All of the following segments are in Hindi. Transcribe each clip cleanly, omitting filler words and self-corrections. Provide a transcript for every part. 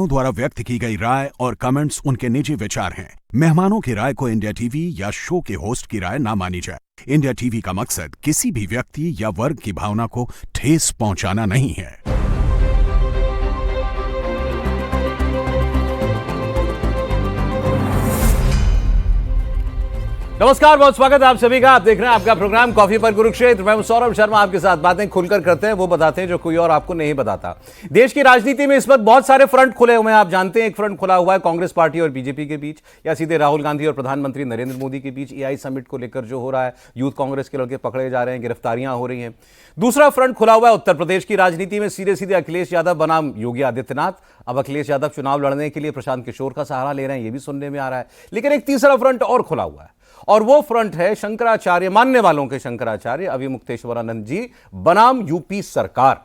द्वारा व्यक्त की गई राय और कमेंट्स उनके निजी विचार हैं। मेहमानों की राय को इंडिया टीवी या शो के होस्ट की राय ना मानी जाए। इंडिया टीवी का मकसद किसी भी व्यक्ति या वर्ग की भावना को ठेस पहुंचाना नहीं है। नमस्कार, बहुत स्वागत है आप सभी का। आप देख रहे हैं आपका प्रोग्राम कॉफी पर कुरुक्षेत्र। मैं सौरभ शर्मा आपके साथ बातें खुलकर करते हैं, वो बताते हैं जो कोई और आपको नहीं बताता। देश की राजनीति में इस वक्त बहुत सारे फ्रंट खुले हुए हैं। आप जानते हैं एक फ्रंट खुला हुआ है कांग्रेस पार्टी और बीजेपी के बीच, या सीधे राहुल गांधी और प्रधानमंत्री नरेंद्र मोदी के बीच। एआई समिट को लेकर जो हो रहा है, यूथ कांग्रेस के लड़के पकड़े जा रहे हैं, गिरफ्तारियां हो रही हैं। दूसरा फ्रंट खुला हुआ है उत्तर प्रदेश की राजनीति में। सीधे सीधे अखिलेश यादव बनाम योगी आदित्यनाथ। अब अखिलेश यादव चुनाव लड़ने के लिए प्रशांत किशोर का सहारा ले रहे हैं, यह भी सुनने में आ रहा है। लेकिन एक तीसरा फ्रंट और खुला हुआ है, और वो फ्रंट है शंकराचार्य, मानने वालों के शंकराचार्य अविमुक्तेश्वरानंद जी बनाम यूपी सरकार।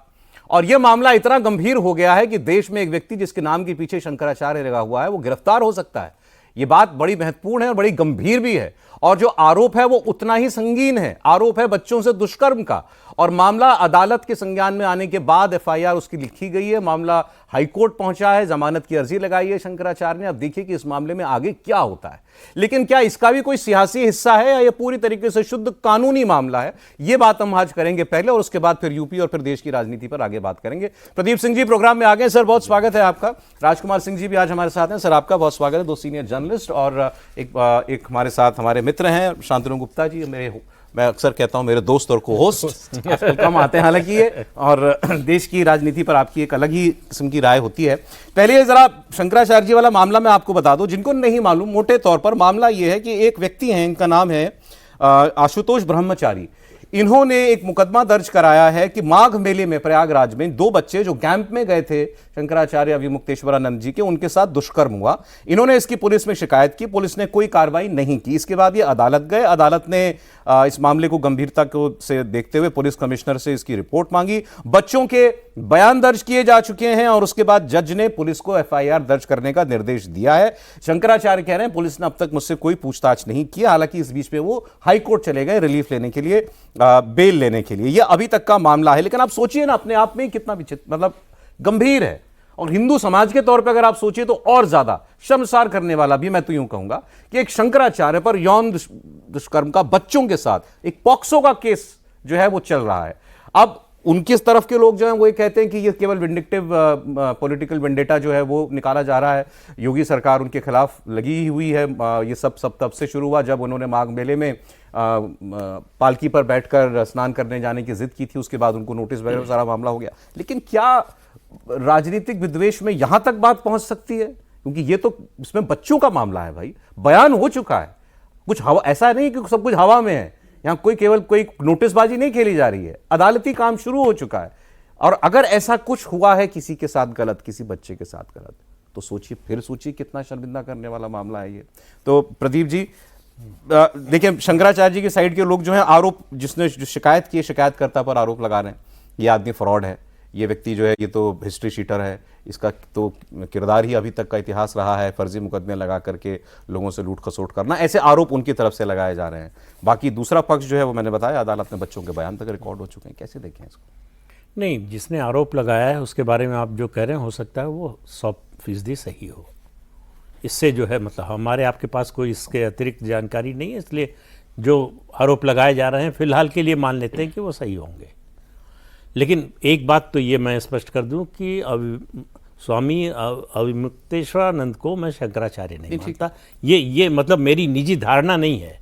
और यह मामला इतना गंभीर हो गया है कि देश में एक व्यक्ति जिसके नाम के पीछे शंकराचार्य लगा हुआ है वो गिरफ्तार हो सकता है। यह बात बड़ी महत्वपूर्ण है और बड़ी गंभीर भी है। और जो आरोप है वो उतना ही संगीन है। आरोप है बच्चों से दुष्कर्म का, और मामला अदालत के संज्ञान में आने के बाद एफआईआर उसकी लिखी गई है। मामला हाईकोर्ट पहुंचा है, जमानत की अर्जी लगाई है शंकराचार्य ने। अब देखिए कि इस मामले में आगे क्या होता है। लेकिन क्या इसका भी कोई सियासी हिस्सा है या यह पूरी तरीके से शुद्ध कानूनी मामला है, यह बात हम आज करेंगे पहले, और उसके बाद फिर यूपी और फिर देश की राजनीति पर आगे बात करेंगे। प्रदीप सिंह जी प्रोग्राम में आ गए। सर, बहुत स्वागत है आपका। राजकुमार सिंह जी भी आज हमारे साथ हैं। सर, आपका बहुत स्वागत है। दो सीनियर जर्नलिस्ट, और एक हमारे साथ हमारे मित्र हैं शांतनु गुप्ता जी, मैं अक्सर कहता हूं मेरे दोस्त और को होस्ट, आजकल कम आते हैं हालांकि ये, और देश की राजनीति पर आपकी एक अलग ही किस्म की राय होती है। पहले जरा शंकराचार्य जी वाला मामला मैं आपको बता दूं, जिनको नहीं मालूम, मोटे तौर पर मामला ये है कि एक व्यक्ति हैं, इनका नाम है आशुतोष ब्रह्मचारी। इन्होंने एक मुकदमा दर्ज कराया है कि माघ मेले में प्रयागराज में दो बच्चे जो कैंप में गए थे शंकराचार्य अविमुक्तेश्वरानंद जी के, उनके साथ दुष्कर्म हुआ। इन्होंने इसकी पुलिस में शिकायत की, पुलिस ने कोई कार्रवाई नहीं की। इसके बाद ये अदालत गए। अदालत ने इस मामले को गंभीरता से देखते हुए पुलिस कमिश्नर से इसकी रिपोर्ट मांगी। बच्चों के बयान दर्ज किए जा चुके हैं, और उसके बाद जज ने पुलिस को एफआईआर दर्ज करने का निर्देश दिया है। शंकराचार्य कह रहे हैं पुलिस ने अब तक मुझसे कोई पूछताछ नहीं की। हालांकि इस बीच में वो हाईकोर्ट चले गए रिलीफ लेने के लिए, बेल लेने के लिए। यह अभी तक का मामला है। लेकिन आप सोचिए ना, अपने आप में कितना विचित्र, मतलब गंभीर है। और हिंदू समाज के तौर पर अगर आप सोचिए तो और ज्यादा शर्मसार करने वाला भी। मैं तो यूं कहूंगा कि एक शंकराचार्य पर यौन दुष्कर्म का बच्चों के साथ एक पॉक्सो का केस जो है वो चल रहा है। अब उनकी तरफ के लोग जो हैं वो ये कहते हैं कि ये केवल विंडिक्टिव पॉलिटिकल वेंडेटा जो है वो निकाला जा रहा है। योगी सरकार उनके खिलाफ लगी हुई है। ये सब तब से शुरू हुआ जब उन्होंने माघ मेले में पालकी पर बैठकर स्नान करने जाने की जिद की थी। उसके बाद उनको नोटिस वगैरह सारा मामला हो गया। लेकिन क्या राजनीतिक विद्वेष में यहां तक बात पहुंच सकती है? क्योंकि ये तो इसमें बच्चों का मामला है भाई, बयान हो चुका है। कुछ हवा, ऐसा नहीं कि सब कुछ हवा में है। यहां कोई नोटिसबाजी नहीं खेली जा रही है, अदालती काम शुरू हो चुका है। और अगर ऐसा कुछ हुआ है किसी के साथ गलत, किसी बच्चे के साथ गलत, तो सोचिए कितना शर्मिंदा करने वाला मामला है ये। तो प्रदीप जी, देखिए शंकराचार्य जी की साइड के लोग जो है आरोप, जिसने जो शिकायत की है, शिकायतकर्ता पर आरोप लगा रहे हैं ये आदमी फ्रॉड है, ये व्यक्ति जो है ये तो हिस्ट्री शीटर है, इसका तो किरदार ही अभी तक का इतिहास रहा है फर्जी मुकदमे लगा करके लोगों से लूट खसोट करना। ऐसे आरोप उनकी तरफ से लगाए जा रहे हैं। बाकी दूसरा पक्ष जो है वो मैंने बताया, अदालत में बच्चों के बयान तक रिकॉर्ड हो चुके हैं। कैसे देखें इसको? नहीं, जिसने आरोप लगाया है उसके बारे में आप जो कह रहे हैं हो सकता है वो 100% सही हो। इससे जो है मतलब हमारे आपके पास कोई इसके अतिरिक्त जानकारी नहीं है, इसलिए जो आरोप लगाए जा रहे हैं फिलहाल के लिए मान लेते हैं कि वो सही होंगे। लेकिन एक बात तो ये मैं स्पष्ट कर दूं कि स्वामी अविमुक्तेश्वरानंद को मैं शंकराचार्य नहीं मानता। ये मतलब मेरी निजी धारणा नहीं है,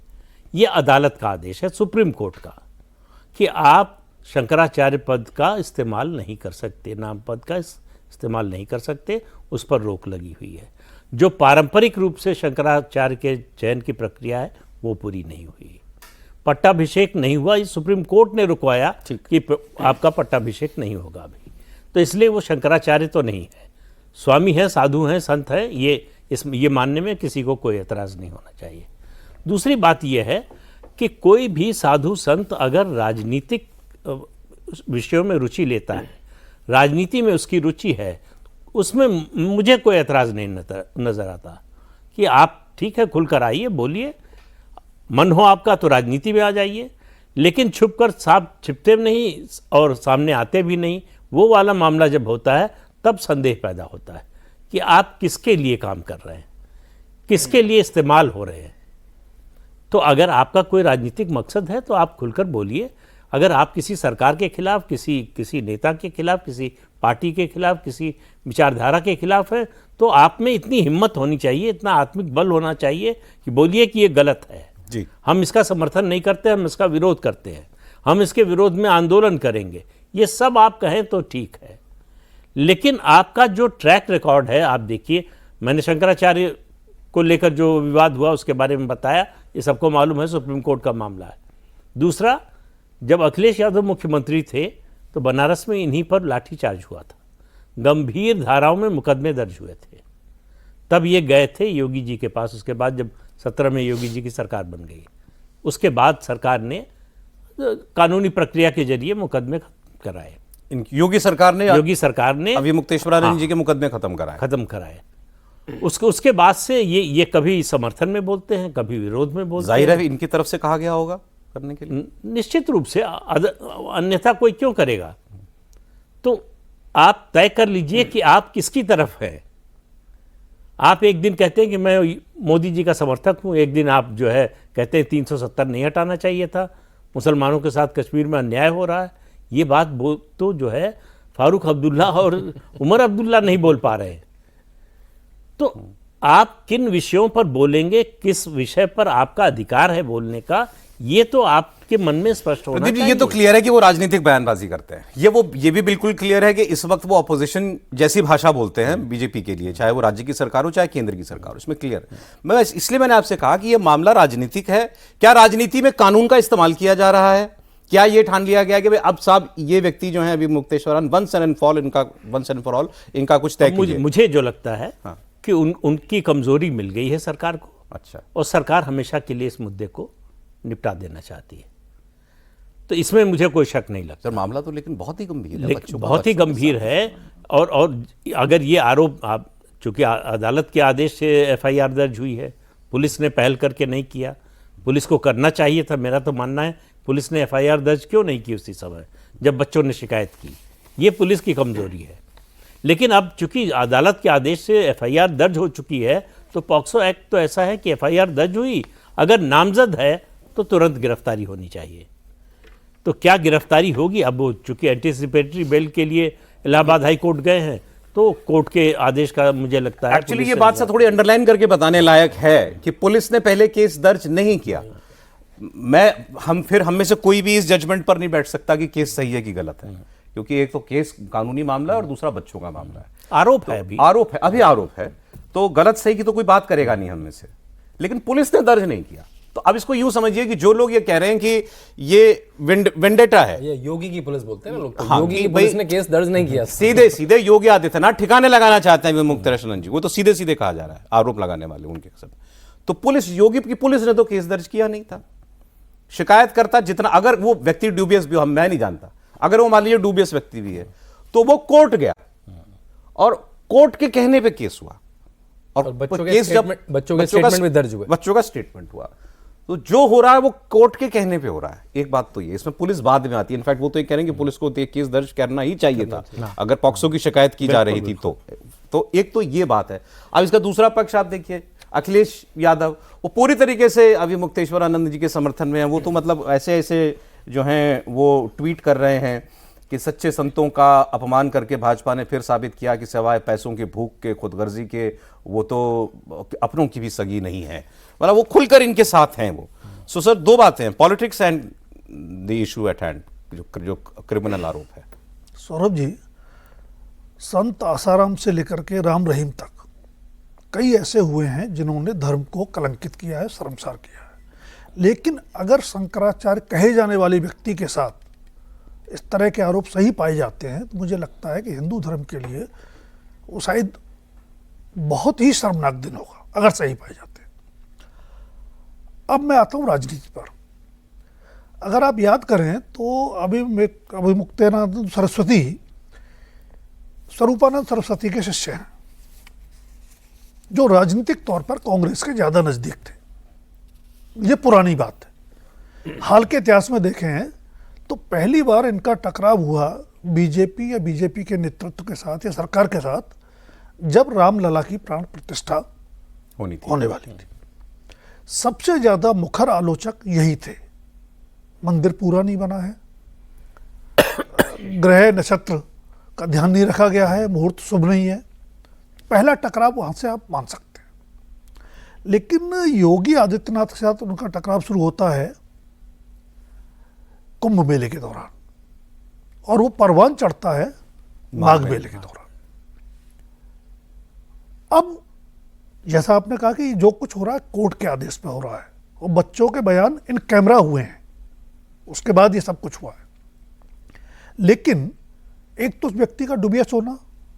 ये अदालत का आदेश है, सुप्रीम कोर्ट का, कि आप शंकराचार्य पद का इस्तेमाल नहीं कर सकते, नाम पद का इस्तेमाल नहीं कर सकते, उस पर रोक लगी हुई है। जो पारंपरिक रूप से शंकराचार्य के चयन की प्रक्रिया है वो पूरी नहीं हुई। पट्टाभिषेक नहीं हुआ, इस सुप्रीम कोर्ट ने रुकवाया कि आपका पट्टाभिषेक नहीं होगा अभी, तो इसलिए वो शंकराचार्य तो नहीं है। स्वामी है, साधु हैं, संत है, ये मानने में किसी को कोई एतराज़ नहीं होना चाहिए। दूसरी बात यह है कि कोई भी साधु संत अगर राजनीतिक विषयों में रुचि लेता है, राजनीति में उसकी रुचि है, उसमें मुझे कोई एतराज़ नहीं नज़र आता कि आप ठीक है खुलकर आइए, बोलिए, मन हो आपका तो राजनीति में आ जाइए, लेकिन छुपकर साफ छिपते नहीं और सामने आते भी नहीं। वो वाला मामला जब होता है तब संदेह पैदा होता है कि आप किसके लिए काम कर रहे हैं, किसके लिए इस्तेमाल हो रहे हैं। तो अगर आपका कोई राजनीतिक मकसद है तो आप खुलकर बोलिए। अगर आप किसी सरकार के खिलाफ, किसी नेता के खिलाफ, किसी पार्टी के खिलाफ, किसी विचारधारा के खिलाफ है, तो आप में इतनी हिम्मत होनी चाहिए, इतना आत्मिक बल होना चाहिए कि बोलिए कि ये गलत है जी, हम इसका समर्थन नहीं करते, हम इसका विरोध करते हैं, हम इसके विरोध में आंदोलन करेंगे। ये सब आप कहें तो ठीक है, लेकिन आपका जो ट्रैक रिकॉर्ड है, आप देखिए, मैंने शंकराचार्य को लेकर जो विवाद हुआ उसके बारे में बताया, ये सबको मालूम है, सुप्रीम कोर्ट का मामला है। दूसरा, जब अखिलेश यादव मुख्यमंत्री थे तो बनारस में इन्हीं पर लाठीचार्ज हुआ था, गंभीर धाराओं में मुकदमे दर्ज हुए थे। तब ये गए थे योगी जी के पास। उसके बाद जब 17 में योगी जी की सरकार बन गई, उसके बाद सरकार ने कानूनी प्रक्रिया के जरिए मुकदमे कराए। योगी सरकार ने अभी मुक्तेश्वरानंद जी के मुकदमे खत्म कराए। उसके बाद से ये कभी समर्थन में बोलते हैं, कभी विरोध में बोलते हैं। जाहिर है इनकी तरफ से कहा गया होगा करने के लिए, निश्चित रूप से, अन्यथा कोई क्यों करेगा। तो आप तय कर लीजिए कि आप किसकी तरफ हैं। आप एक दिन कहते हैं कि मैं मोदी जी का समर्थक हूं, एक दिन आप जो है कहते हैं 370 नहीं हटाना चाहिए था, मुसलमानों के साथ कश्मीर में अन्याय हो रहा है। ये बात तो जो है फारूक अब्दुल्ला और उमर अब्दुल्ला नहीं बोल पा रहे हैं। तो आप किन विषयों पर बोलेंगे, किस विषय पर आपका अधिकार है बोलने का, ये तो आपके मन में स्पष्ट होना चाहिए। ये तो क्लियर है कि वो राजनीतिक बयानबाजी करते हैं। ये भी बिल्कुल क्लियर है कि इस वक्त वो अपोजिशन जैसी भाषा बोलते हैं बीजेपी के लिए, चाहे वो राज्य की सरकार हो चाहे केंद्र की सरकार हो, इसमें क्लियर है। इसलिए मैंने आपसे कहा कि ये मामला राजनीतिक है। क्या राजनीति में कानून का इस्तेमाल किया जा रहा है? क्या ये ठान लिया गया कि भाई अब साहब ये व्यक्ति जो है अभी मुक्तेश्वरन वंस एंड फॉर ऑल इनका कुछ तय कीजिए? मुझे जो लगता है कि उनकी कमजोरी मिल गई है सरकार को। अच्छा। और सरकार हमेशा के लिए इस मुद्दे को निपटा देना चाहती है, तो इसमें मुझे कोई शक नहीं लगता। सर मामला तो लेकिन बहुत ही गंभीर है, बहुत ही गंभीर है। और अगर ये आरोप, आप चूंकि अदालत के आदेश से एफआईआर दर्ज हुई है, पुलिस ने पहल करके नहीं किया, पुलिस को करना चाहिए था। मेरा तो मानना है पुलिस ने एफआईआर दर्ज क्यों नहीं की उसी समय जब बच्चों ने शिकायत की, ये पुलिस की कमजोरी है। लेकिन अब चूंकि अदालत के आदेश से एफआईआर दर्ज हो चुकी है, तो पॉक्सो एक्ट तो ऐसा है कि एफआईआर दर्ज हुई, अगर नामजद है तो तुरंत गिरफ्तारी होनी चाहिए। तो क्या गिरफ्तारी होगी? अब वो चूंकि एंटीसिपेटरी बेल के लिए इलाहाबाद हाई कोर्ट गए हैं, तो कोर्ट के आदेश का मुझे लगता है एक्चुअली ये बात से थोड़ी अंडरलाइन करके बताने लायक है कि पुलिस ने पहले केस दर्ज नहीं किया। हम में से कोई भी इस जजमेंट पर नहीं बैठ सकता कि केस सही है कि गलत है, क्योंकि एक तो केस कानूनी मामला है और दूसरा बच्चों का मामला है। आरोप है, अभी आरोप है, तो गलत सही की तो कोई बात करेगा नहीं हम में से। लेकिन पुलिस ने दर्ज नहीं किया, तो अब इसको यूं समझिए कि जो लोग ये कह रहे हैं कि ये वेंडेटा है, ये योगी की पुलिस बोलते हैं ना लोग, हाँ, योगी की पुलिस ने केस दर्ज नहीं किया। सीधे योगी आदित्यनाथ ठिकाने लगाना चाहते हैं मुक्तेश्वरन जी, वो तो सीधे कहा जा रहा है, आरोप लगाने वाले उनके सब। तो योगी की पुलिस ने तो केस दर्ज किया नहीं था। शिकायतकर्ता जितना, अगर वो व्यक्ति ड्यूबियस भी हो, मैं नहीं जानता, अगर वो मान लीजिए ड्यूबियस व्यक्ति भी है, तो वो कोर्ट गया और कोर्ट के कहने पे केस हुआ, और बच्चों के स्टेटमेंट भी दर्ज हुए, बच्चों का स्टेटमेंट हुआ। तो जो हो रहा है वो कोर्ट के कहने पे हो रहा है। एक बात तो ये, इसमें पुलिस बाद में आती है। इनफैक्ट वो तो ये कह रहे हैं कि पुलिस को केस दर्ज करना ही चाहिए था अगर पॉक्सो की शिकायत की जा रही थी तो एक तो ये बात है। अब इसका दूसरा पक्ष आप देखिए, अखिलेश यादव वो पूरी तरीके से अभी मुक्तेश्वरानंद जी के समर्थन में है। वो तो मतलब ऐसे जो हैं वो ट्वीट कर रहे हैं कि सच्चे संतों का अपमान करके भाजपा ने फिर साबित किया कि सिवाय पैसों की भूख के, खुदगर्जी के, वो तो अपनों की भी सगी नहीं है। मतलब वो खुलकर इनके साथ हैं वो। सो सर, दो बातें हैं, politics and the issue at hand, जो क्रिमिनल आरोप है। सौरभ जी, संत आसाराम से लेकर के राम रहीम तक कई ऐसे हुए हैं जिन्होंने धर्म को कलंकित किया है, शर्मसार किया है। लेकिन अगर शंकराचार्य कहे जाने वाले व्यक्ति के साथ इस तरह के आरोप सही पाए जाते हैं, तो मुझे लगता है कि हिंदू धर्म के लिए वो शायद बहुत ही शर्मनाक दिन होगा अगर सही पाए जाते हैं। अब मैं आता हूँ राजनीति पर। अगर आप याद करें तो अभी मुक्तेश्वरानंद सरस्वती स्वरूपानंद सरस्वती के शिष्य हैं, जो राजनीतिक तौर पर कांग्रेस के ज्यादा नजदीक थे। ये पुरानी बात है। हाल के इतिहास में देखें तो पहली बार इनका टकराव हुआ बीजेपी या बीजेपी के नेतृत्व के साथ या सरकार के साथ जब रामलला की प्राण प्रतिष्ठा होने वाली थी। सबसे ज्यादा मुखर आलोचक यही थे, मंदिर पूरा नहीं बना है, ग्रह नक्षत्र का ध्यान नहीं रखा गया है, मुहूर्त शुभ नहीं है। पहला टकराव वहां से आप मान सकते हैं। लेकिन योगी आदित्यनाथ के साथ उनका टकराव शुरू होता है कुंभ मेले के दौरान, और वो परवान चढ़ता है माघ मेले के दौरान। अब जैसा आपने कहा कि जो कुछ हो रहा है कोर्ट के आदेश पे हो रहा है, वो बच्चों के बयान इन कैमरा हुए हैं, उसके बाद ये सब कुछ हुआ है। लेकिन एक तो उस व्यक्ति का डुबिया सोना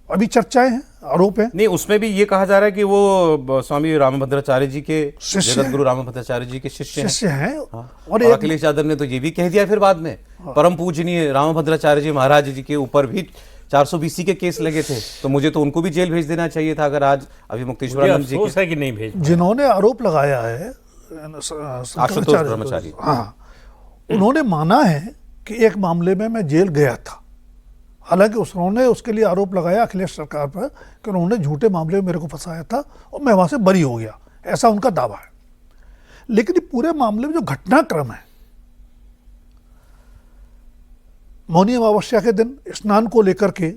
अभी चर्चाएं हैं, आरोप है। नहीं, उसमें भी ये कहा जा रहा है कि वो स्वामी रामभद्राचार्य जी के शिष्य जगत गुरु रामभद्राचार्य जी के शिष्य हैं। और अखिलेश यादव ने तो ये भी कह दिया फिर बाद में, परम पूजनीय रामभद्राचार्य जी महाराज जी के ऊपर भी 420 के केस लगे थे, तो मुझे तो उनको भी जेल भेज देना चाहिए था अगर आज अभी मुक्तेश्वरानंद जी अफसोस है कि नहीं भेज। जिन्होंने आरोप लगाया है आशुतोष ब्रह्मचारी, हाँ, उन्होंने माना है कि एक मामले में मैं जेल गया था। हालांकि उन्होंने उसके लिए आरोप लगाया अखिलेश सरकार पर कि उन्होंने झूठे मामले में मेरे को फंसाया था और मैं वहां से बरी हो गया, ऐसा उनका दावा है। लेकिन ये पूरे मामले में जो घटनाक्रम है, मौनी अमावस्या के दिन स्नान को लेकर के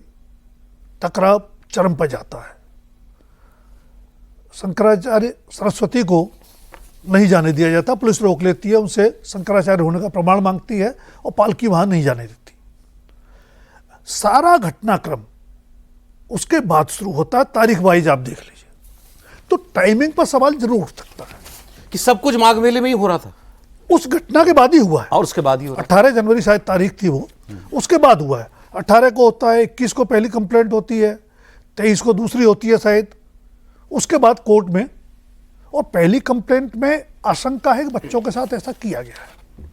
टकराव चरम पर जाता है। शंकराचार्य सरस्वती को नहीं जाने दिया जाता, पुलिस रोक लेती है, उनसे शंकराचार्य होने का प्रमाण मांगती है और पालकी वहां नहीं जाने देती। सारा घटनाक्रम उसके बाद शुरू होता है, तारीख वाइज आप देख लीजिए। तो टाइमिंग पर सवाल जरूर उठ सकता है कि सब कुछ माघ मेले में ही हो रहा था, उस घटना के बाद ही हुआ है। और उसके बाद ही हो रहा 18 जनवरी शायद तारीख थी वो, उसके बाद हुआ है। 18 को होता है, 21 को पहली कंप्लेंट होती है, 23 को दूसरी होती है शायद, उसके बाद कोर्ट में। और पहली कंप्लेंट में आशंका है कि बच्चों के साथ ऐसा किया गया है।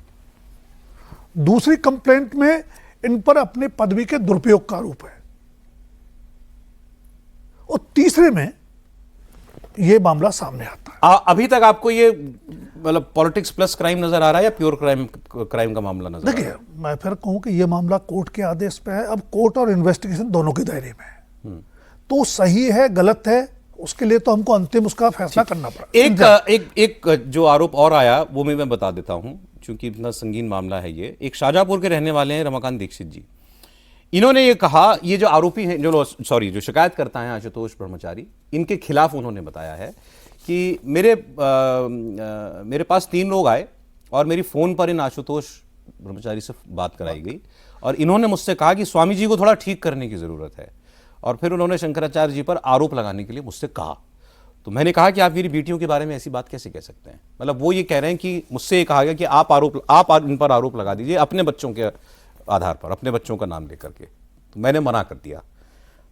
दूसरी कंप्लेंट में इन पर अपने पदवी के दुरुपयोग का आरोप है, और तीसरे में यह मामला सामने आता है। अभी तक आपको ये मतलब पॉलिटिक्स प्लस क्राइम नजर आ रहा है या प्योर क्राइम का मामला नजर आ रहा है? देखिए, मैं फिर कहूं कि यह मामला कोर्ट के आदेश पे है। अब कोर्ट और इन्वेस्टिगेशन दोनों के दायरे में है, तो सही है गलत है उसके लिए तो हमको अंतिम उसका फैसला करना पड़ा। एक जो आरोप और आया वो मैं बता देता हूं, क्योंकि इतना संगीन मामला है ये। एक शाहजहांपुर के रहने वाले हैं रमाकांत दीक्षित जी। इन्होंने ये कहा, ये जो आरोपी हैं, जो शिकायत करता है आशुतोष ब्रह्मचारी, इनके खिलाफ उन्होंने बताया है कि मेरे पास 3 लोग आए और मेरी फोन पर इन आशुतोष ब्रह्मचारी से बात कराई गई और इन्होंने मुझसे कहा कि स्वामी जी को थोड़ा ठीक करने की जरूरत है, और फिर उन्होंने शंकराचार्य जी पर आरोप लगाने के लिए मुझसे कहा। तो मैंने कहा कि आप मेरी बेटियों के बारे में ऐसी बात कैसे कह सकते हैं? मतलब वो ये कह रहे हैं कि मुझसे ये कहा गया कि आप इन पर आरोप लगा दीजिए अपने बच्चों के आधार पर, अपने बच्चों का नाम लेकर के। तो मैंने मना कर दिया।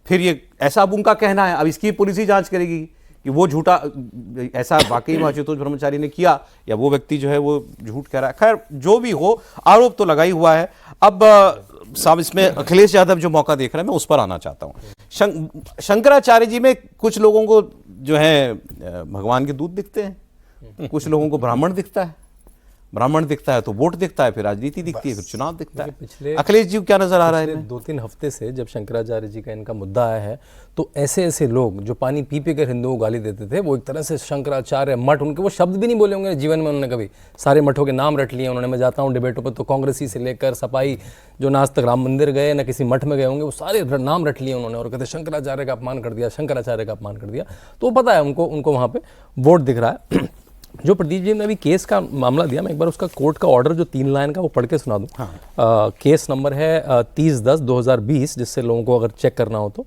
फिर ये ऐसा अब उनका कहना है, अब इसकी पुलिस ही जांच करेगी कि वो झूठा ऐसा वाकई में आशुतोष ब्रह्मचारी ने किया या वो व्यक्ति जो है वो झूठ कह रहा है। खैर जो भी हो, आरोप तो लगा ही हुआ है। अब साहब इसमें अखिलेश यादव जो मौका देख रहे हैं, मैं उस पर आना चाहता हूं। शंकराचार्य जी में कुछ लोगों को जो है भगवान के दूत दिखते हैं, कुछ लोगों को ब्राह्मण दिखता है तो वोट दिखता है, फिर राजनीति दिखती है, फिर चुनाव दिखता है। पिछले अखिलेश जी को क्या नजर आ रहा है? 2-3 हफ्ते से जब शंकराचार्य जी का इनका मुद्दा आया है, तो ऐसे लोग जो पानी पी कर हिंदुओं को गाली देते थे, वो एक तरह से शंकराचार्य मठ, उनके वो शब्द भी नहीं बोले होंगे जीवन में उन्होंने कभी, सारे मठों के नाम रट लिए उन्होंने। मैं जाता हूँ डिबेटों पर तो कांग्रेसी से लेकर सपाई जो ना आज तक राम मंदिर गए ना किसी मठ में गए होंगे, वो सारे नाम रट लिए उन्होंने और कहते शंकराचार्य का अपमान कर दिया, शंकराचार्य का अपमान कर दिया। तो पता है उनको वहाँ पे वोट दिख रहा है। जो प्रदीप जी ने अभी केस का मामला दिया, मैं एक बार उसका कोर्ट का ऑर्डर जो 3 लाइन का वो पढ़ के सुना दूं। केस नंबर है 30/10/2020, जिससे लोगों को अगर चेक करना हो तो।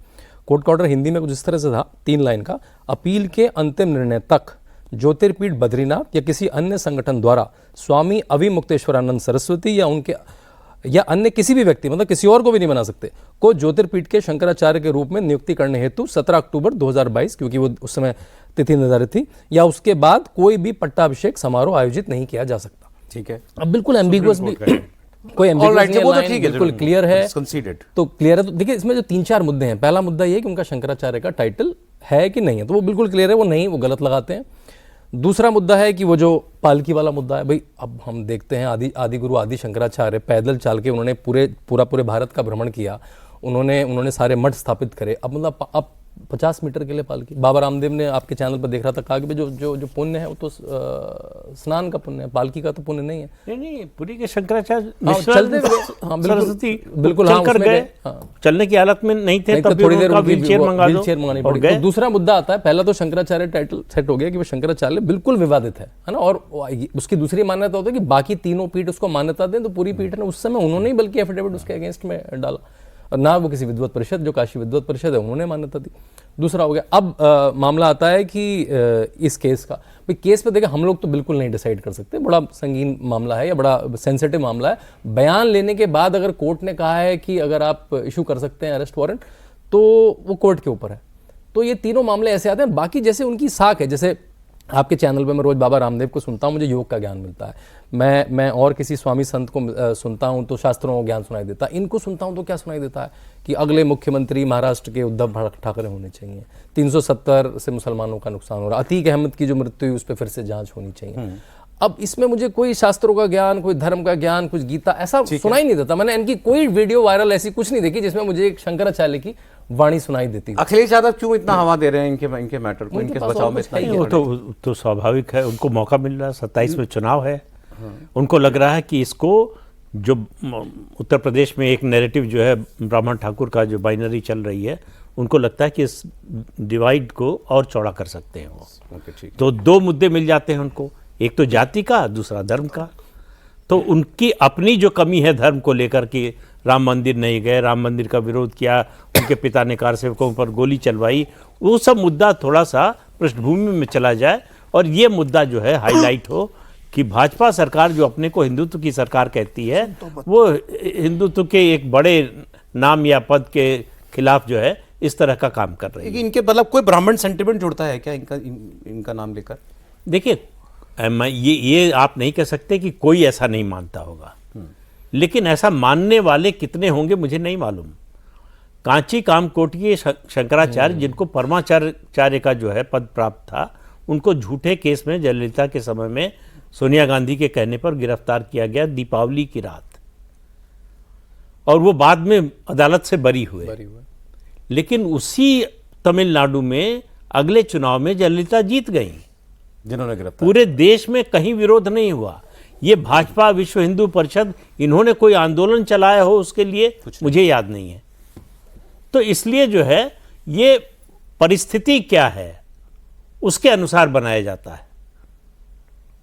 कोर्ट का ऑर्डर हिंदी में कुछ इस तरह से था, 3 लाइन का। अपील के अंतिम निर्णय तक ज्योतिर्पीठ बद्रीनाथ या किसी अन्य संगठन द्वारा स्वामी अविमुक्तेश्वरानंद सरस्वती या अन्य किसी भी व्यक्ति, मतलब किसी और को भी नहीं बना सकते, को ज्योतिर्पीठ के शंकराचार्य के रूप में नियुक्ति करने हेतु 17 अक्टूबर 2022, क्योंकि वो उस समय तिथि निर्धारित थी, या उसके बाद कोई भी पट्टाभिषेक समारोह आयोजित नहीं किया जा सकता। ठीक है, अब बिल्कुल एम्बिगुअस भी कोई बिल्कुल क्लियर है, तो क्लियर है। तो देखिए इसमें जो 3-4 मुद्दे हैं, पहला मुद्दा ये कि उनका शंकराचार्य का टाइटल है कि नहीं है, तो वो बिल्कुल क्लियर है, वो नहीं, वो गलत लगाते हैं। दूसरा मुद्दा है कि वो जो पालकी वाला मुद्दा है, भाई अब हम देखते हैं आदि गुरु आदि शंकराचार्य पैदल चल के उन्होंने पूरे भारत का भ्रमण किया, उन्होंने सारे मठ स्थापित करे। अब मतलब अब 50 मीटर के लिए पालकी। बाबा रामदेव ने आपके चैनल पर देख रहा था, कहा कि भाई जो पुण्य है वो तो स्नान का पुण्य है, पालकी का तो पुण्य नहीं है। नहीं, पूरी के शंकराचार्य चलते हुए, हाँ, सरस्वती बिल्कुल चल कर गए, चलने की हालत में नहीं थे, तब थोड़ी देर व्हीलचेयर मंगानी पड़ी। तो दूसरा मुद्दा आता है, पहला तो शंकराचार्य टाइटल सेट हो गया कि वो शंकराचार्य बिल्कुल विवादित है ना, और उसकी दूसरी मान्यता होती है कि बाकी तीनों पीठ उसको मान्यता दें, तो पूरी पीठ ने उस समय उन्होंने ही बल्कि एफिडेविट उसके अगेंस्ट में डाला, और ना वो किसी विद्वत परिषद, जो काशी विद्वत परिषद है, उन्होंने मान्यता दी। दूसरा हो गया, अब मामला आता है कि इस केस का, भाई केस पे देखिए हम लोग तो बिल्कुल नहीं डिसाइड कर सकते, बड़ा संगीन मामला है या बड़ा सेंसिटिव मामला है। बयान लेने के बाद अगर कोर्ट ने कहा है कि अगर आप इशू कर सकते हैं अरेस्ट वारंट, तो वो कोर्ट के ऊपर है। तो ये तीनों मामले ऐसे आते हैं, बाकी जैसे उनकी साख है, जैसे आपके चैनल पे मैं रोज बाबा रामदेव को सुनता हूँ, मुझे योग का ज्ञान मिलता है। मैं और किसी स्वामी संत को सुनता हूँ तो शास्त्रों का ज्ञान सुनाई देता है। इनको सुनता हूँ तो क्या सुनाई देता है कि अगले मुख्यमंत्री महाराष्ट्र के उद्धव ठाकरे होने चाहिए, 370 से मुसलमानों का नुकसान हो रहा, अतीक अहमद की जो मृत्यु हुई उस पर फिर से जांच होनी चाहिए। अब इसमें मुझे कोई शास्त्रों का ज्ञान, कोई धर्म का ज्ञान, कुछ गीता ऐसा सुनाई नहीं देता। मैंने इनकी कोई वीडियो वायरल ऐसी कुछ नहीं देखी जिसमें मुझे एक शंकराचार्य की वाणी सुनाई देती। अखिलेश यादव क्यों इतना हवा दे रहे हैं इनके मैटर को, इनके बचाव में इतना? वो तो स्वाभाविक है, उनको मौका मिल रहा है, 27 में चुनाव है, उनको लग रहा है कि इसको जो उत्तर प्रदेश में एक नैरेटिव जो है ब्राह्मण ठाकुर का जो बाइनरी चल रही है, उनको लगता है कि इस डिवाइड को और चौड़ा कर सकते हैं वो। तो दो मुद्दे मिल जाते हैं उनको, एक तो जाति का, दूसरा धर्म का। तो उनकी अपनी जो कमी है धर्म को लेकर के, राम मंदिर नहीं गए, राम मंदिर का विरोध किया, उनके पिता ने कारसेवकों पर गोली चलवाई, वो सब मुद्दा थोड़ा सा पृष्ठभूमि में चला जाए और ये मुद्दा जो है हाईलाइट हो कि भाजपा सरकार जो अपने को हिंदुत्व की सरकार कहती है, वो हिंदुत्व के एक बड़े नाम या पद के खिलाफ जो है इस तरह का काम कर रही है। इनके मतलब कोई ब्राह्मण सेंटिमेंट जुड़ता है क्या इनका नाम लेकर? देखिए, ये आप नहीं कह सकते कि कोई ऐसा नहीं मानता होगा, लेकिन ऐसा मानने वाले कितने होंगे मुझे नहीं मालूम। कांची कामकोटि के शंकराचार्य, जिनको परमाचार्य का जो है पद प्राप्त था, उनको झूठे केस में जयललिता के समय में सोनिया गांधी के कहने पर गिरफ्तार किया गया दीपावली की रात, और वो बाद में अदालत से बरी हुए। लेकिन उसी तमिलनाडु में अगले चुनाव में जयललिता जीत गई, जिन्होंने गिरफ्तार, पूरे देश में कहीं विरोध नहीं हुआ। ये भाजपा, विश्व हिंदू परिषद, इन्होंने कोई आंदोलन चलाया हो उसके लिए मुझे याद नहीं है। तो इसलिए जो है ये परिस्थिति क्या है उसके अनुसार बनाया जाता है।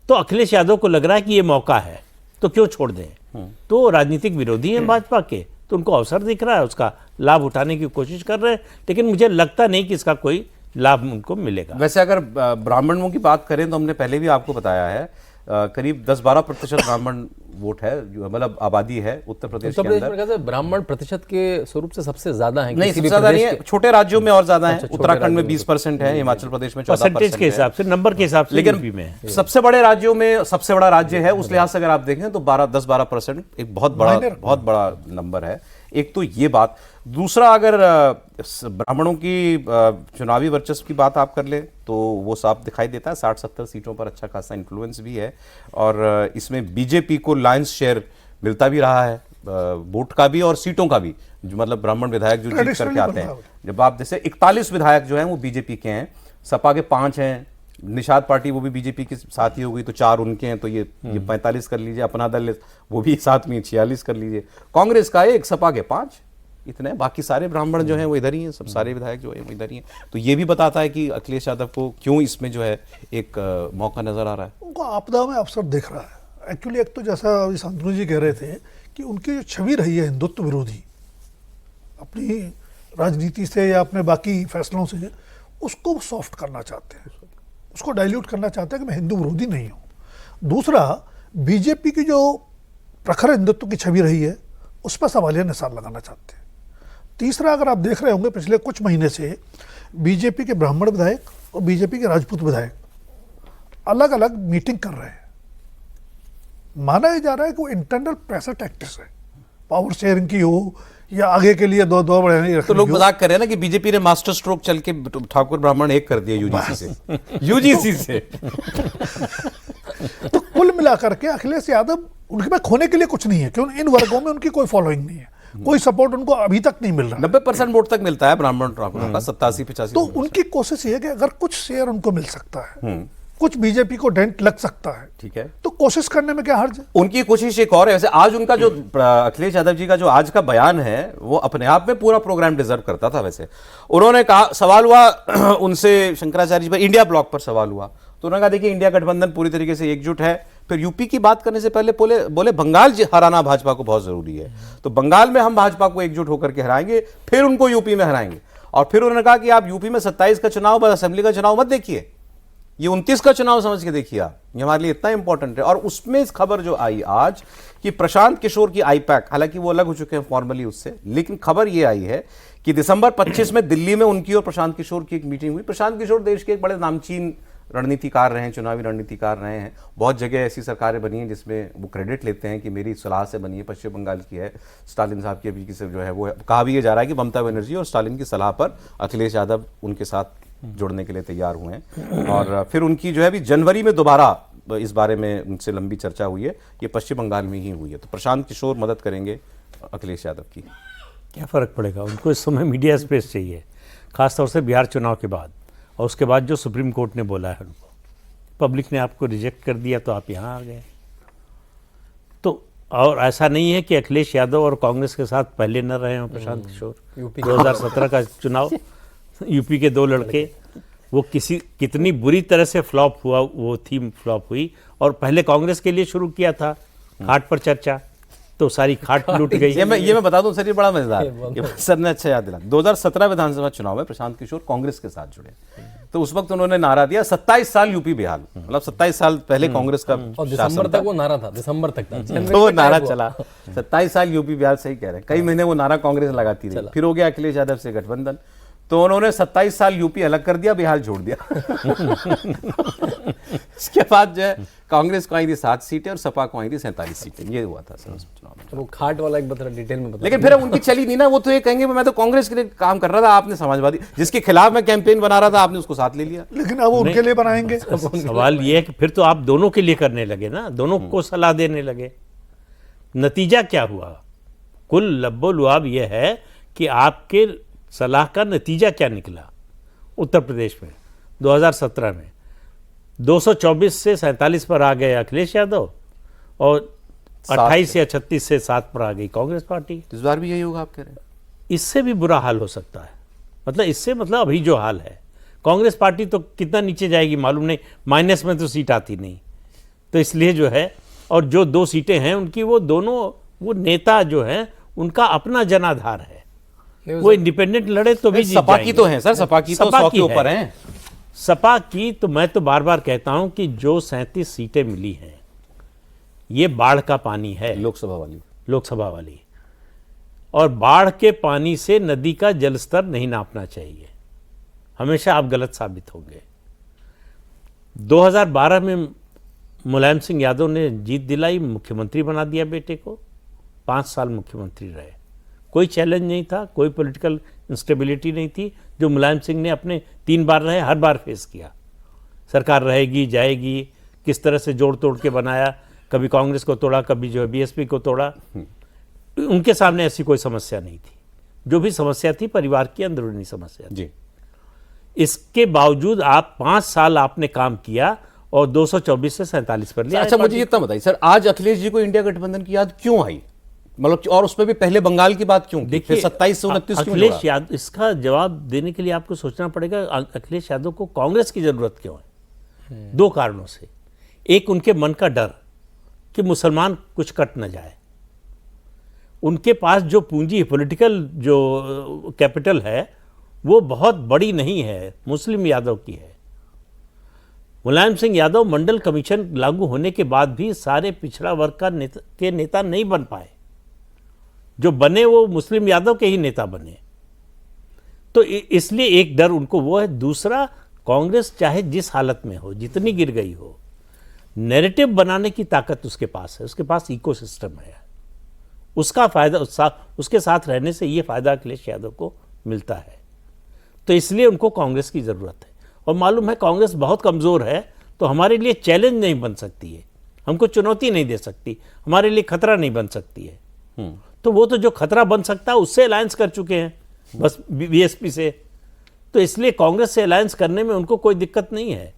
तो अखिलेश यादव को लग रहा है कि ये मौका है तो क्यों छोड़ दें। तो राजनीतिक विरोधी हैं भाजपा के, तो उनको अवसर दिख रहा है, उसका लाभ उठाने की कोशिश कर रहे हैं, लेकिन मुझे लगता नहीं कि इसका कोई लाभ उनको मिलेगा। वैसे अगर ब्राह्मणों की बात करें तो हमने पहले भी आपको बताया है, करीब 10-12% ब्राह्मण वोट है, जो मतलब आबादी है उत्तर प्रदेश के अंदर। ब्राह्मण प्रतिशत के स्वरूप से सबसे ज्यादा है? नहीं, सबसे ज्यादा नहीं है, छोटे राज्यों में और ज्यादा है। उत्तराखंड में 20% है, हिमाचल प्रदेश में 14% के हिसाब से, नंबर के हिसाब से, लेकिन सबसे बड़े राज्यों में सबसे बड़ा राज्य है, उस लिहाज से अगर आप देखें तो 10-12% एक बहुत बड़ा नंबर है। एक तो ये बात। दूसरा, अगर ब्राह्मणों की चुनावी वर्चस्व की बात आप कर ले तो वो साफ दिखाई देता है, 60-70 सीटों पर अच्छा खासा इन्फ्लुएंस भी है, और इसमें बीजेपी को लायंस शेयर मिलता भी रहा है, वोट का भी और सीटों का भी, जो मतलब ब्राह्मण विधायक जो जीत करके आते हैं। जब आप जैसे 41 विधायक जो हैं वो बीजेपी के हैं, सपा के 5 हैं, निषाद पार्टी वो भी बीजेपी के साथ ही हो गई तो 4 उनके हैं, तो ये 45 कर लीजिए, अपना दल वो भी साथ में 46 कर लीजिए, कांग्रेस का 1, सपा के 5, इतने। बाकी सारे ब्राह्मण जो हैं वो इधर ही हैं, सब सारे विधायक जो है वो इधर ही हैं। तो ये भी बताता है कि अखिलेश यादव को क्यों इसमें जो है एक मौका नजर आ रहा है। उनको आपदा में अवसर दिख रहा है एक्चुअली। एक तो जैसा शांतनु जी कह रहे थे कि उनकी जो छवि रही है हिंदुत्व विरोधी अपनी राजनीति से या अपने बाकी फैसलों से, उसको सॉफ्ट करना चाहते हैं, उसको डाइल्यूट करना चाहते हैं कि मैं हिंदू विरोधी नहीं हूँ। दूसरा, बीजेपी की जो प्रखर हिंदुत्व की छवि रही है उस पर सवालिया निशान लगाना चाहते हैं। तीसरा, अगर आप देख रहे होंगे पिछले कुछ महीने से बीजेपी के ब्राह्मण विधायक और बीजेपी के राजपूत विधायक अलग अलग मीटिंग कर रहे हैं। माना ही जा रहा है कि वो इंटरनल प्रेशर टैक्टिक्स है, पावर शेयरिंग की हो या आगे के लिए दो बड़े नहीं रखने। तो लोग मजाक कर रहे हैं ना कि बीजेपी ने मास्टर स्ट्रोक चल के ठाकुर ब्राह्मण एक कर दिया यूजीसी से तो कुल मिलाकर के अखिलेश यादव उनके पास खोने के लिए कुछ नहीं है, क्यों इन वर्गों में उनकी कोई फॉलोइंग नहीं है। कोई सपोर्ट उनको अभी तक नहीं मिल रहा। 90% वोट तक मिलता है ब्राह्मण ठाकुरों का, 87-85। तो उनकी कोशिश ये है कि अगर कुछ शेयर उनको मिल सकता है, कुछ बीजेपी को डेंट लग सकता है, ठीक है, तो कोशिश करने में क्या हर्ज है। उनकी कोशिश एक और है। वैसे आज उनका जो अखिलेश यादव जी का जो आज का बयान है वो अपने आप में पूरा प्रोग्राम डिजर्व करता था। वैसे उन्होंने कहा, सवाल हुआ उनसे शंकराचार्य जी पर, इंडिया ब्लॉक पर सवाल हुआ, तो उन्होंने कहा देखिए इंडिया गठबंधन पूरी तरीके से एकजुट है। फिर यूपी की बात करने से पहले बोले बंगाल हराना भाजपा को बहुत जरूरी है, तो बंगाल में हम भाजपा को एकजुट होकर के हराएंगे, फिर उनको यूपी में हराएंगे। और फिर उन्होंने कहा कि आप यूपी में 27 का चुनाव, बस असेंबली का चुनाव मत देखिए, ये 29 का चुनाव समझ के देखिए आप, ये हमारे लिए इतना इंपॉर्टेंट है। और उसमें इस खबर जो आई आज कि प्रशांत किशोर की आईपैक, हालांकि वो अलग हो चुके हैं फॉर्मली उससे, लेकिन खबर ये आई है कि दिसंबर 25 में दिल्ली में उनकी और प्रशांत किशोर की एक मीटिंग हुई। प्रशांत किशोर देश के एक बड़े नामचीन रणनीतिकार रहे हैं, चुनावी रणनीतिकार रहे हैं। बहुत जगह ऐसी सरकारें बनी हैं जिसमें वो क्रेडिट लेते हैं कि मेरी सलाह से बनी है, पश्चिम बंगाल की है, स्टालिन साहब की अभी की जो है वो है। कहा भी ये जा रहा है कि ममता बनर्जी और स्टालिन की सलाह पर अखिलेश यादव उनके साथ जुड़ने के लिए तैयार हुए हैं। और फिर उनकी जो है अभी जनवरी में दोबारा इस बारे में उनसे लंबी चर्चा हुई है, ये पश्चिम बंगाल में ही हुई है। तो प्रशांत किशोर मदद करेंगे अखिलेश यादव की। क्या फ़र्क पड़ेगा, उनको इस समय मीडिया स्पेस चाहिए, खासतौर से बिहार चुनाव के बाद, और उसके बाद जो सुप्रीम कोर्ट ने बोला है उनको, पब्लिक ने आपको रिजेक्ट कर दिया तो आप यहाँ आ गए। तो और ऐसा नहीं है कि अखिलेश यादव और कांग्रेस के साथ पहले न रहे हों प्रशांत किशोर। 2017 का चुनाव, यूपी के 2 लड़के, वो कितनी बुरी तरह से फ्लॉप हुआ, वो थीम फ्लॉप हुई। और पहले कांग्रेस के लिए शुरू किया था खाट पर चर्चा, तो सारी खाट लूट गई। ये मैं बता दूं सर, ये बड़ा मजेदार है, सर ने अच्छा याद दिला। 2017 विधानसभा चुनाव में प्रशांत किशोर कांग्रेस के साथ जुड़े, तो उस वक्त उन्होंने नारा दिया 27 साल यूपी बिहार, मतलब 27 साल पहले कांग्रेस का और दिसंबर तक वो नारा था, दिसंबर तक था, तो वो नारा चला 27 साल यूपी बिहार, सही कह रहे हैं, कई महीने वो नारा कांग्रेस लगाती रही। फिर हो गया अखिलेश यादव से गठबंधन, तो उन्होंने 27 साल यूपी अलग कर दिया, बिहार छोड़ दिया। इसके बाद जो है कांग्रेस को आई थी 7 सीटें और सपा को आई थी 47 सीटें, ये हुआ था सर उस चुनाव में। वो खाट वाला एक बता डिटेल में बता। लेकिन फिर उनकी चली नहीं ना, वो तो ये कहेंगे मैं तो कांग्रेस के लिए काम कर रहा था, आपने समाजवादी जिसके खिलाफ मैं कैंपेन बना रहा था आपने उसको साथ ले लिया। लेकिन अब उनके लिए बनाएंगे। सवाल ये है कि फिर तो आप दोनों के लिए करने लगे ना, दोनों को सलाह देने लगे। नतीजा क्या हुआ? कुल लब्बो लुआब ये है कि आपके सलाह का नतीजा क्या निकला। उत्तर प्रदेश में 2017 में 224 से 47 पर आ गए अखिलेश यादव, और 28 या 36 से 7 पर आ गई कांग्रेस पार्टी। इस बार भी यही होगा आप कह रहे हैं? इससे भी बुरा हाल हो सकता है, मतलब इससे, मतलब अभी जो हाल है, कांग्रेस पार्टी तो कितना नीचे जाएगी मालूम नहीं, माइनस में तो सीट आती नहीं, तो इसलिए जो है, और जो 2 सीटें हैं उनकी, वो दोनों, वो नेता जो हैं उनका अपना जनाधार है, वो इंडिपेंडेंट लड़े तो भी जीत सपा की जाएंगे। तो है सर, सपा की तो 100 के ऊपर है। सपा की तो मैं तो बार बार कहता हूं कि जो 37 सीटें मिली हैं, ये बाढ़ का पानी है, लोकसभा वाली, और बाढ़ के पानी से नदी का जलस्तर नहीं नापना चाहिए, हमेशा आप गलत साबित होंगे। 2012 में मुलायम सिंह यादव ने जीत दिलाई, मुख्यमंत्री बना दिया बेटे को, 5 साल मुख्यमंत्री रहे, कोई चैलेंज नहीं था, कोई पॉलिटिकल इंस्टेबिलिटी नहीं थी, जो मुलायम सिंह ने अपने 3 बार रहे, हर बार फेस किया। सरकार रहेगी जाएगी, किस तरह से जोड़ तोड़ के बनाया, कभी कांग्रेस को तोड़ा, कभी जो है बीएसपी को तोड़ा। उनके सामने ऐसी कोई समस्या नहीं थी, जो भी समस्या थी परिवार की अंदरूनी समस्या थी। जी। इसके बावजूद आप 5 साल आपने काम किया और 224 से 47 पर लिया। अच्छा मुझे इतना बताइए सर, आज अखिलेश जी को इंडिया गठबंधन की याद क्यों आई, मतलब, और उसमें भी पहले बंगाल की बात क्यों? देखिए 27 से 29 क्यों? अखिलेश यादव, इसका जवाब देने के लिए आपको सोचना पड़ेगा अखिलेश यादव को कांग्रेस की जरूरत क्यों है। 2 कारणों से। एक, उनके मन का डर कि मुसलमान कुछ कट न जाए, उनके पास जो पूंजी, पॉलिटिकल जो कैपिटल है, वो बहुत बड़ी नहीं है, मुस्लिम यादव की है। मुलायम सिंह यादव मंडल कमीशन लागू होने के बाद भी सारे पिछड़ा वर्ग के नेता नहीं बन पाए, जो बने वो मुस्लिम यादव के ही नेता बने, तो इसलिए एक डर उनको वो है। दूसरा, कांग्रेस चाहे जिस हालत में हो, जितनी गिर गई हो, नैरेटिव बनाने की ताकत उसके पास है, उसके पास इकोसिस्टम है, उसका फायदा, उसके साथ रहने से ये फायदा अखिलेश यादव को मिलता है, तो इसलिए उनको कांग्रेस की जरूरत है। और मालूम है कांग्रेस बहुत कमजोर है, तो हमारे लिए चैलेंज नहीं बन सकती है, हमको चुनौती नहीं दे सकती, हमारे लिए खतरा नहीं बन सकती है। तो वो तो जो खतरा बन सकता है उससे अलायंस कर चुके हैं, बस बीएसपी से। तो इसलिए कांग्रेस से अलायंस करने में उनको कोई दिक्कत नहीं है,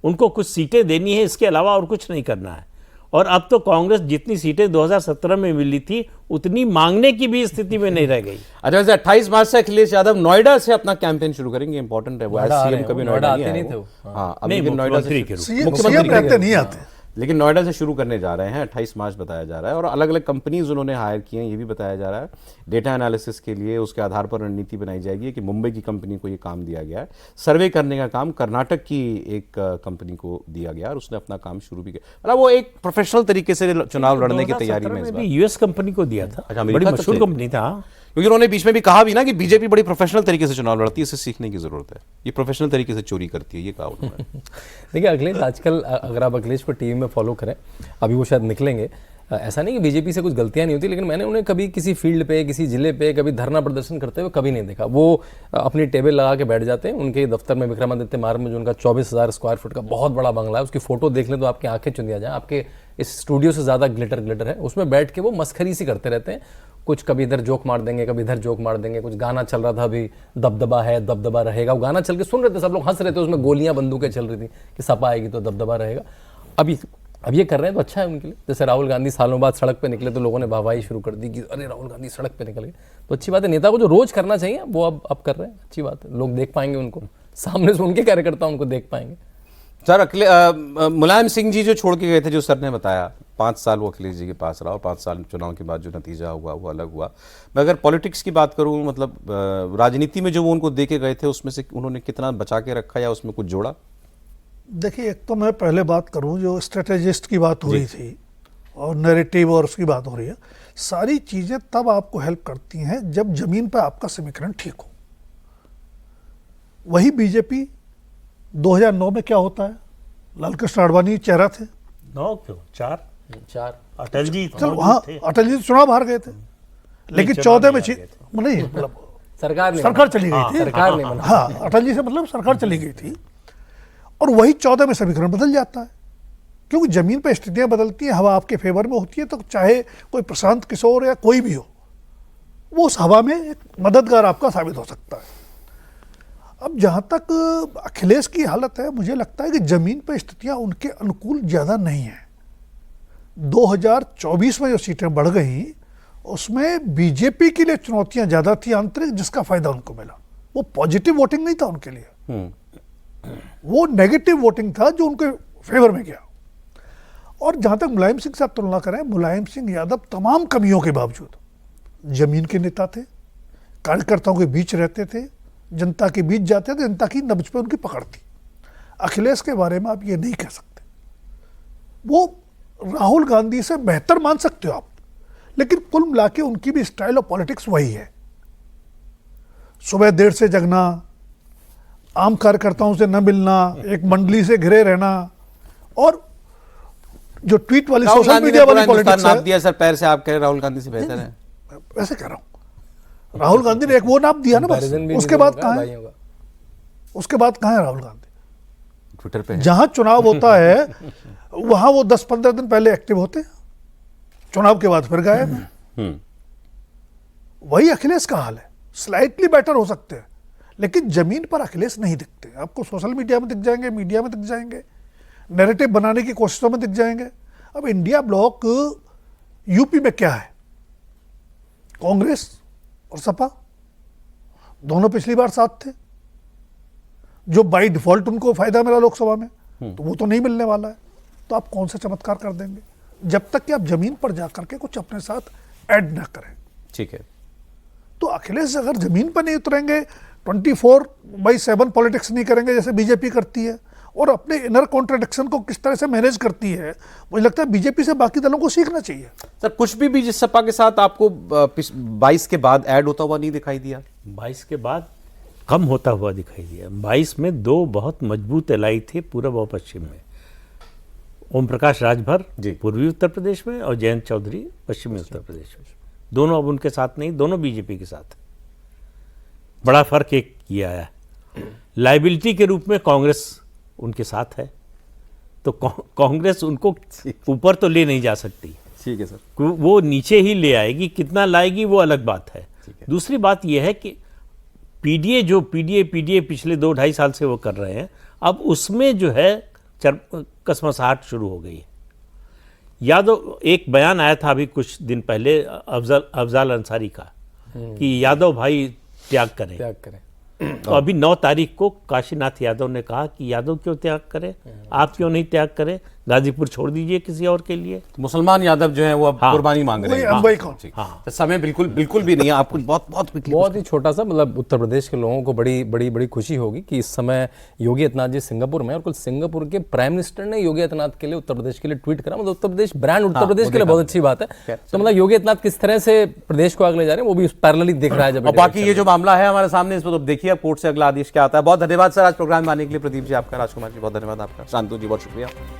उनको कुछ सीटें देनी है, इसके अलावा और कुछ नहीं करना है। और अब तो कांग्रेस जितनी सीटें 2017 में मिली थी उतनी मांगने की भी स्थिति में नहीं रह गई। अच्छा, वैसे 28 मार्च से अखिलेश यादव नोएडा से अपना कैंपेन शुरू करेंगे, इंपॉर्टेंट है वो। नोएडा आ सीएम रहे कभी हैं, नोएडा नोएडा नहीं आते आए नहीं वो। थे वो। हाँ, अब नहीं, लेकिन नोएडा से मुख्यमंत्री के रूप में। सीएम रहते नहीं आते। लेकिन नोएडा से शुरू करने जा रहे हैं, 28 मार्च बताया जा रहा है। और अलग अलग कंपनीज उन्होंने हायर की हैं, ये भी बताया जा रहा है डेटा एनालिसिस के लिए। उसके आधार पर रणनीति बनाई जाएगी कि मुंबई की कंपनी को ये काम दिया गया है, सर्वे करने का काम कर्नाटक की एक कंपनी को दिया गया और उसने अपना काम शुरू भी किया। मतलब वो एक प्रोफेशनल तरीके से चुनाव लड़ने की तैयारी में इस बार। यूएस कंपनी को दिया था, अच्छा, अमेरिका बड़ी तक मशहूर ले- कंपनी था। क्योंकि उन्होंने बीच में भी कहा भी ना कि बीजेपी बड़ी प्रोफेशनल तरीके से चुनाव लड़ती है, इसे सीखने की जरूरत है, ये प्रोफेशनल तरीके से चोरी करती है, ये कहा उन्होंने। देखिए अखिलेश आजकल अगर आप अखिलेश को टीवी में फॉलो करें, अभी वो शायद निकलेंगे, ऐसा नहीं कि बीजेपी से कुछ गलतियां नहीं होती, लेकिन मैंने उन्हें कभी किसी फील्ड पे, किसी जिले पे कभी धरना प्रदर्शन करते हुए कभी नहीं देखा। वो अपनी टेबल लगा के बैठ जाते हैं। उनके दफ्तर में विक्रमादित्य मार्ग में जो उनका 24,000 स्क्वायर फुट का बहुत बड़ा बंगला है, उसकी फोटो देख लें तो आपकी आंखें चुंधिया जाए। आपके इस स्टूडियो से ज़्यादा ग्लिटर है, उसमें बैठ के वो मस्खरी सी करते रहते हैं। कुछ कभी इधर जोक मार देंगे, कभी इधर जोक मार देंगे। कुछ गाना चल रहा था अभी, दबदबा है दबदबा रहेगा, वो गाना चल के सुन रहे थे, सब लोग हंस रहे थे, उसमें गोलियां बंदूकें चल रही थी कि सपा आएगी तो दबदबा रहेगा। अब ये कर रहे हैं तो अच्छा है उनके लिए। जैसे राहुल गांधी सालों बाद सड़क पे निकले तो लोगों ने वाहवाही शुरू कर दी कि अरे राहुल गांधी सड़क पे निकल गए, तो अच्छी बात है। नेता को जो रोज करना चाहिए वो अब कर रहे हैं, अच्छी बात है। लोग देख पाएंगे उनको, सामने से उनके कार्यकर्ता उनको देख पाएंगे। सर, मुलायम सिंह जी जो छोड़ के गए थे, जो सर ने बताया 5 साल वो अखिलेश जी के पास रहा और 5 साल चुनाव के बाद जो नतीजा हुआ वो अलग हुआ। मैं अगर पॉलिटिक्स की बात करूं, मतलब राजनीति में जो वो उनको दे के गए थे उसमें से उन्होंने कितना बचा के रखा या उसमें कुछ जोड़ा? देखिए, एक तो मैं पहले बात करूं, जो स्ट्रेटेजिस्ट की बात हो रही थी और नैरेटिव और उसकी बात हो रही है, सारी चीज़ें तब आपको हेल्प करती हैं जब जमीन पर आपका समीकरण ठीक हो। वही बीजेपी 2009 में क्या होता है, लालकृष्ण आडवाणी चेहरा थे। 9 क्यों 4 अटल जी चलो हाँ, अटल जी चुनाव हार गए थे, लेकिन 14 में नहीं, मतलब सरकार चली गई थी। सरकार नहीं बना। हाँ, अटल जी से मतलब सरकार चली गई थी और वही 14 में समीकरण बदल जाता है, क्योंकि जमीन पर स्थितियां बदलती हैं, हवा आपके फेवर में होती है, तो चाहे कोई प्रशांत किशोर या कोई भी हो, वो उस हवा में एक मददगार आपका साबित हो सकता है। अब जहाँ तक अखिलेश की हालत है, मुझे लगता है कि जमीन पर स्थितियां उनके अनुकूल ज़्यादा नहीं हैं। 2024 में जो सीटें बढ़ गई उसमें बीजेपी के लिए चुनौतियां ज़्यादा थी आंतरिक, जिसका फायदा उनको मिला। वो पॉजिटिव वोटिंग नहीं था उनके लिए, वो नेगेटिव वोटिंग था जो उनके फेवर में गया। और जहाँ तक मुलायम सिंह से आप तुलना करें, मुलायम सिंह यादव तमाम कमियों के बावजूद जमीन के नेता थे, कार्यकर्ताओं के बीच रहते थे, जनता के बीच जाते थे, जनता की नब्ज पे उनकी पकड़ थी। अखिलेश के बारे में आप ये नहीं कह सकते। वो राहुल गांधी से बेहतर मान सकते हो आप, लेकिन कुल मिला के उनकी भी स्टाइल ऑफ पॉलिटिक्स वही है। सुबह देर से जगना, आम कार्यकर्ताओं से न मिलना, एक मंडली से घिरे रहना, और जो ट्वीट वाली सोशल मीडिया वाली पॉलिटिक्स नाप दिया सर पैर से, आप कह रहे राहुल गांधी से बेहतर है? वैसे कह रहा हूं, राहुल गांधी ने एक वो नाप दिया ना बस, उसके बाद कहां है, उसके बाद कहां है राहुल गांधी? ट्विटर पे जहां चुनाव होता है वहां वो 10-15 दिन पहले एक्टिव होते हैं, चुनाव के बाद फिर गायब है। वही अखिलेश का हाल है। स्लाइटली बेटर हो सकते हैं, लेकिन जमीन पर अखिलेश नहीं दिखते। आपको सोशल मीडिया में दिख जाएंगे, मीडिया में दिख जाएंगे, नैरेटिव बनाने की कोशिशों में दिख जाएंगे। अब इंडिया ब्लॉक यूपी में क्या है, कांग्रेस और सपा दोनों पिछली बार साथ थे, जो बाय डिफॉल्ट उनको फायदा मिला लोकसभा में, तो वो तो नहीं मिलने वाला है। तो आप कौन सा चमत्कार कर देंगे जब तक कि आप जमीन पर जाकर के कुछ अपने साथ ऐड ना करें। ठीक है, तो अखिलेश अगर जमीन पर नहीं उतरेंगे, 24/7 पॉलिटिक्स नहीं करेंगे जैसे बीजेपी करती है, और अपने इनर कॉन्ट्रडिक्शन को किस तरह से मैनेज करती है, मुझे लगता है बीजेपी से बाकी दलों को सीखना चाहिए। सर कुछ भी सपा के साथ आपको 22 के बाद ऐड होता हुआ नहीं दिखाई दिया? 22 के बाद कम होता हुआ दिखाई दिया। 22 में 2 बहुत मजबूत एलाई थे पूर्व और पश्चिम में, ओम प्रकाश राजभर पूर्वी उत्तर प्रदेश में और जयंत चौधरी पश्चिमी उत्तर प्रदेश में। दोनों अब उनके साथ नहीं, दोनों बीजेपी के साथ। बड़ा फर्क एक किया है, लाइबिलिटी के रूप में कांग्रेस उनके साथ है, तो कांग्रेस उनको ऊपर तो ले नहीं जा सकती। ठीक है सर। वो नीचे ही ले आएगी, कितना लाएगी वो अलग बात है। दूसरी बात यह है कि पीडीए पिछले 2-2.5 साल से वो कर रहे हैं, अब उसमें जो है कसमसाहट शुरू हो गई है। यादव, एक बयान आया था अभी कुछ दिन पहले अफजाल अंसारी का कि यादव भाई त्याग करें। तो अभी 9 तारीख को काशीनाथ यादव ने कहा कि यादव क्यों त्याग करें, आप क्यों नहीं त्याग करें, गाजीपुर छोड़ दीजिए किसी और के लिए। मुसलमान यादव जो है वो अब कुर्बानी मांग रहे हैं। वही कौन? तो समय बिल्कुल भी नहीं है आपको, बहुत ही छोटा सा, मतलब उत्तर प्रदेश के लोगों को बड़ी खुशी होगी कि इस समय योगी आदित्यनाथ जी सिंगापुर में, और कुल सिंगापुर के प्राइम मिनिस्टर ने योगी आदित्यनाथ के लिए उत्तर प्रदेश के लिए ट्वीट करा। मतलब उत्तर प्रदेश ब्रांड उत्तर प्रदेश के लिए बहुत अच्छी बात है। तो मतलब योगी आदित्यनाथ किस तरह से प्रदेश को आगे ले जा रहे हैं वो भी पैरेलली दिख रहा है। जब और बाकी ये जो मामला है हमारे सामने, इस पर तो देखिए अब कोर्ट से अगला आदेश क्या आता है। बहुत धन्यवाद सर आज प्रोग्राम में आने के लिए। प्रदीप जी आपका, राजकुमार जी बहुत धन्यवाद आपका, शांतु जी बहुत शुक्रिया।